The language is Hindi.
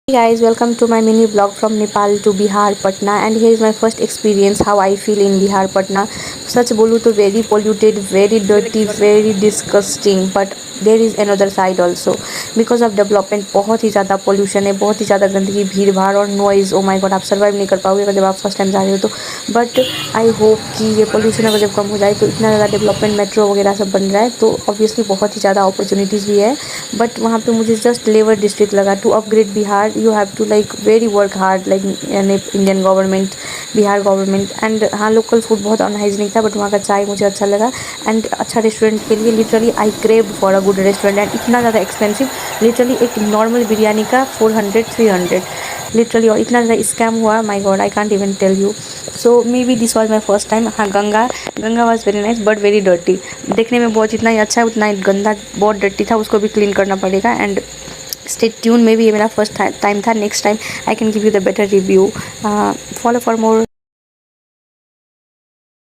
Hey guys, welcome to my mini vlog from Nepal to Bihar, Patna, and here is my first experience how I feel in Bihar, Patna. सच बोलूँ तो very polluted, very dirty, very disgusting, but there is another side also because of development बहुत ही ज़्यादा pollution है, बहुत ही ज़्यादा गंदगी, भीड़ भाड़ और noise. Oh my god, आप survive नहीं कर पाओगे अगर जब आप फर्स्ट टाइम जा रहे हो तो. बट आई होप कि ये पोल्यूशन अगर जब कम हो जाए तो इतना ज़्यादा डेवलपमेंट मेट्रो वगैरह सब बन रहा है तो ऑब्वियसली बहुत ही ज़्यादा अपॉर्चुनिटीज़ भी है. बट वहाँ पे मुझे जस्ट लेवर डिस्ट्रिक्ट लगा. To upgrade Bihar you have to like very work hard like Indian government, Bihar government. And हाँ, लोकल फूड बहुत अनहाइजीनिक था बट वहाँ का चाय मुझे अच्छा लगा. एंड अच्छा रेस्टोरेंट के लिए literally I crave for a good restaurant. And इतना ज़्यादा एक्सपेंसिव, लिटरली एक नॉर्मल बिरयानी का 400-300 लिटरली. और इतना ज़्यादा स्कैम हुआ, my god I can't even tell you. So maybe this was my first time. हाँ, Ganga Ganga was very nice but very dirty. देखने में बहुत जितना ही अच्छा है उतना ही गंदा, बहुत डर्टी था. उसको भी क्लीन करना पड़ेगा. And stay tune, may be ये मेरा फर्स्ट टाइम था. Next time I can give you the better review. Follow for more.